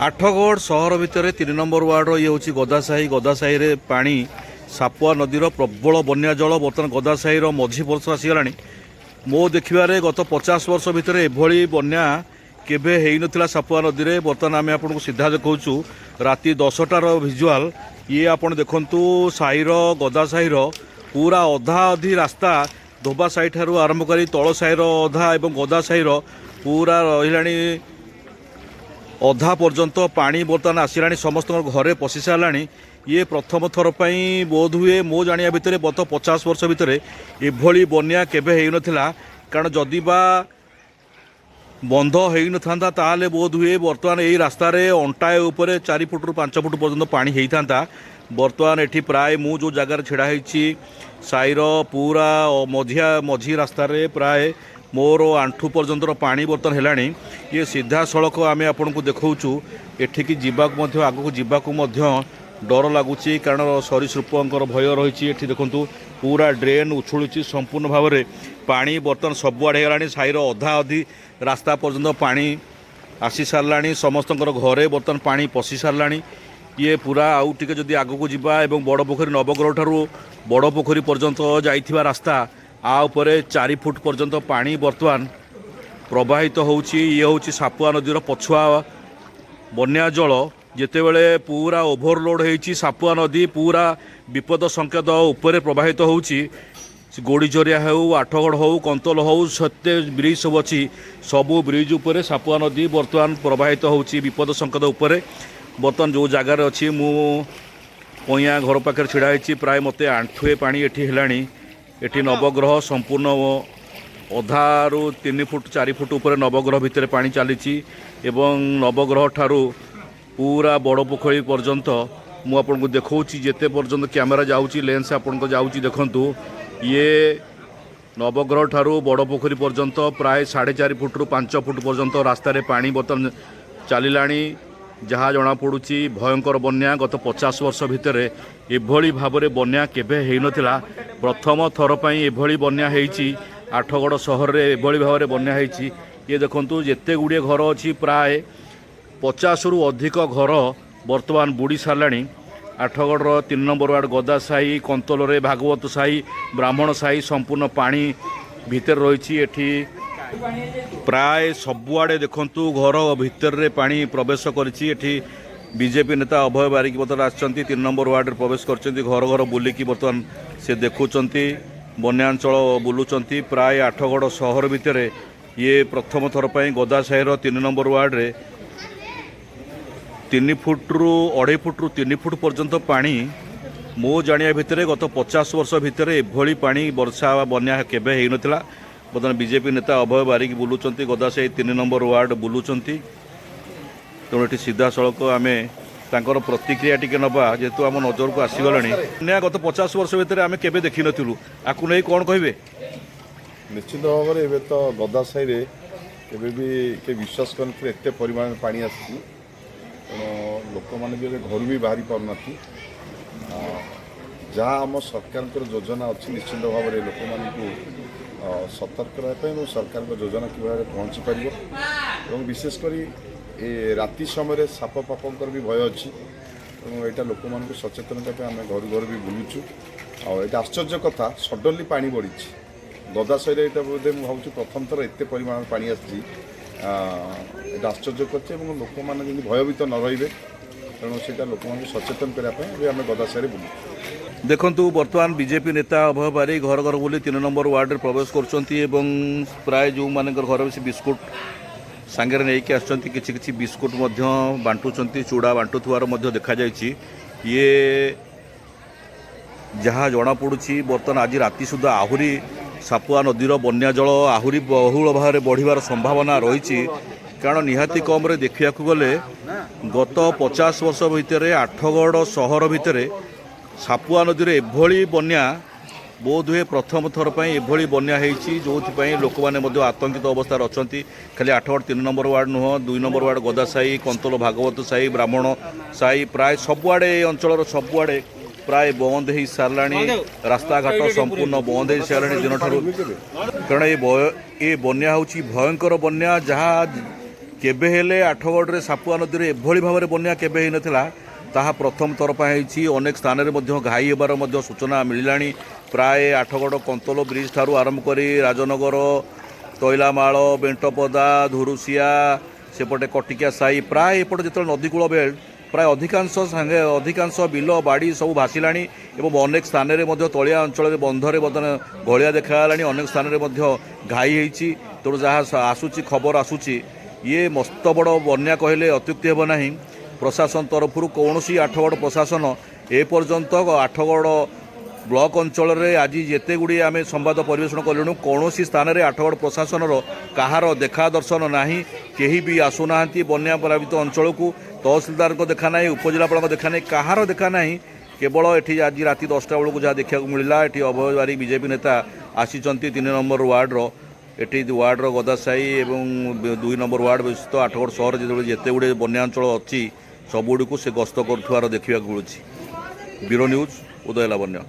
आठगड़ सहर भितर 3 number ward ये हूँ गदासाही रे पानी सापुआ नदीर प्रबल बन्या जल बर्तमान गदासाही मझी वर्ष आसीगला। मो देखिबारे गत 50 वर्ष भितर एभली बन्या केबे हेई नथिला सापुआ नदी रे। बर्तमान आम आपको सीधा देखु राति 10टार भिजुआल ये आपण देखंतु साईर गदासाहीर पूरा अधा अधी रास्ता धोबा साई ठारू आरंभ करी तल साईर अधा एवं गदासाहीर पूरा रहिलानी अधा पर्यंत पानी बर्तमान आसला समस्त घरे पशि सारा। ये प्रथम थर पर बोध हुए मो जानिया भितर गत 50 वर्ष भितर एभली बन्या केबे हेई नथिला। कारण जदि बा बंध हेई नथांता ताले बोध हुए बर्तमान यही रास्तार अंटाए उपरे 4 फुट रु 5 फुट पर्यंत पानी हेई था। बर्तमान एठी प्राय मु जो जगार छिड़ा होईची साईर पूरा मझी रास्तार प्राय मोर आंठू पर्यंत पानी बर्तन है। ये सीधा सड़क आम आपन को देखु एठिकी जीवाक आगू जीवाक डर लगुच। कारण सरीसृपंकर भय रही है। देखु पूरा ड्रेन उछुलुची संपूर्ण भाव में पानी बर्तन सबुआड़े गलानी। साईर अधा अधी रास्ता पर्यंत पानी आसी सारा। समस्त घरे बर्तन पानी पशि सारा। ये पूरा आउ टिके जदि आगू जावा एवं बड़ पोखरी नवग्रह ठारू बड़ पोखरी पर्यंत जाइथिबा रास्ता आ उपरे 4 फुट पर्यंत पानी बर्तमान प्रवाहित होउची। ये होउची सापुआ नदीर पछुआ बन्या जल जेतेबेले पूरा ओभरलोड होइची सापुआ नदी पूरा विपद संकेत उपरे प्रवाहित होउची। गोड़ीचरिया हो आठगड़ हो कंतल हो सत्य ब्रिज सब अच्छी सबू ब्रिज उपरे सापुआ नदी बर्तमान प्रवाहित होउची विपद संकेत उपरे। बर्तमान जो जगार अच्छी मु पैया घर पाखे छिड़ा होइची प्राय मते आंठुए पानी एठी हेलानी। एठी नवग्रह संपूर्ण अधारू 3 फुट 4 फुट ऊपर नवग्रह भितर पानी चली एवं नवग्रह ठारू पूरा बड़ पोखरी पर्यंत मु आपन को देखौची जेते पर्यंत कैमेरा जाउची लेंस आपन को जाउची देखंतु ये नवग्रह ठारू बड़ पोखरी पर्यंत प्राय 4.5 फुट रु 5 फुट पर्यंत रास्ता रे पानी बर्तन चलिलानी। जहाँ जना पड़ुची भयंकर बन्या गत 50 वर्ष भितर एभली भाव में बन्या केबे हेई नथिला। प्रथम थर पर एभली बन्या हेइची आठगड़ सहर में एभली भाव में बन्या हेइची। ये देखंतु जेते गुड़िए घर अच्छी प्राय 50 रु अधिक घर बर्तमान बुड़ी साराणी। आठगड़ 3 नंबर वार्ड गदासाही कंतल भागवत साही ब्राह्मण साही संपूर्ण पानी भितर रही। एठी प्राय सबुआड़े देखंतु घर भितर रे पानी प्रवेश करिछि। एठी बीजेपी नेता अभय बारिक बर्तमान आछंती 3 नंबर वार्ड रे प्रवेश करछंती। घर घर बुलिकी बर्तमान से देखुचंती बन्यांचल बुलुचंती। प्राय आठगड़ सहर भितर ये प्रथम थर पर गदासाहीर 3 नंबर वार्ड रे 3 फुट रु 2.5 फुट रु 3 फुट पर्यंत पानी मो जानिया भितर गत 50 वर्ष भितर एभली पानी वर्षा बन्या केबे हेई नथिला। बर्तमान बीजेपी नेता अभय बारिक बुलुचंती गदासाही 3 नंबर वार्ड बुलुचंती। तेणु ये सीधा सड़क आम तांकर प्रतिक्रिया टिके नबा जेहेतु आम नजर को आसीगलानी। गत 50 वर्ष भितर आम केबे देखि नथिलु आकु नै कोन कहबे। निश्चित भाव में तो गदासाही रे केबे भी के विश्वास करते एते परिमाण में पानी आसी लोक मैंने भी घर भी बाहरी पारना। जहाँ आम सरकार योजना अच्छी निश्चित भाव में लोक मानू सतर्क रहा सरकार योजना कि पहुँची पार। विशेषकर ए राति समय साप पापंकर भी भय अच्छी। यहाँ लोक मान सचेतनता आम घर घर भी बुलूचु। आटा आश्चर्य कथा सडनली पानी बढ़ी गदासाही बोधे मुझे भावी प्रथम थर एत परिमाण पानी आसी आश्चर्य कर लोक मैंने भयभीत न रे तेणु से लोक सचेतन करने आम गदासाही बुलू। देखंतु वर्तमान बीजेपी नेता अभय बारिक घर घर बुली 3 नंबर वार्ड रे प्रवेश करछंती एवं प्राय जो मानकर घर से बिस्कुट सांगे नहीं कि आछंती किछि किछि बिस्कुट मध्य बांटुचंती चूड़ा बांटुथुवार मध्य देखा जायछि। ये जहाँ जना पड़ुछि वर्तमान आज राति सुधा आहुरी सापुआ नदीर बन्या जल आहुरी बहुल भाव में बढ़िबार संभावना रही। कारण निहाती कम रे देखिया गले गत 50 वर्ष भितर आठगड़ सहर भितर सापुआ नदी रे एभली बन्या बोध हुए प्रथम थर पर एभली बन्या होइछि जो लोक मैंने आतंकित अवस्था अच्छा। खाली आठगड़ 3 नंबर वार्ड नुह 2 नंबर वार्ड गदासाही कंतल भागवत साही ब्राह्मण साही प्राय सबुआड़े अंचल सबुआड़े प्राय बंद हो सारा। रास्ता घाट संपूर्ण बंद हो सारा दिन ठार। कारण ये बन्या हूँ भयंकर बन्या जहाँ केबे हेले आठगड़े सापुआ नदी में एभली भाव में बन्या केबे ही नथिला ताहा प्रथम थर पाई अनेक स्थान में घाई होबार सूचना मिलला। प्राय आठगड़ कंतोल ब्रिज ठारू आरंभ करी राजनगर तैलामाल बेंटपदा धुरुसिया सेपटे कटिकिया साई प्राय एपटे जो नदीकूल बेल्ट प्राय अधिकांश बिल बाड़ी सब भाषिला और अनेक स्थान में तलिया अंचल बंधरे बदन घलिया देखा अनेक स्थान में घाई होती। तेणु जहाँ आसूची खबर आसूची ये मस्त बड़ बन्या कहले अत्युक्ति हेब नहीं। प्रशासन तरफ कौन आठगड़ प्रशासन एपर्यंत आठगड़ ब्लॉक अंचल में आज जिते गुड़ी आम संवाद परिवेषण कलु कौन स्थान में आठगड़ प्रशासन कहार देखा दर्शन ना कहीं भी आसुना बन्या प्रभावित अंचल को तहसिलदार को देखा ना उपजिलापाल को देखा ना कहार देखा ना केवल ये आज राति 10टा बेलू जहाँ देखा मिलला। ये अभय बारिक बीजेपी नेता आसी 3 नंबर वार्डर ये वार्डर गदासाही और 2 नंबर वार्ड व्यवस्थित आठगड़ सहर जो जिते गुड़े बन्यांचल अच्छी सबुड़ी को से गस्त कर देखा मिलूँ। ब्यूरो न्यूज उदय लावण्य।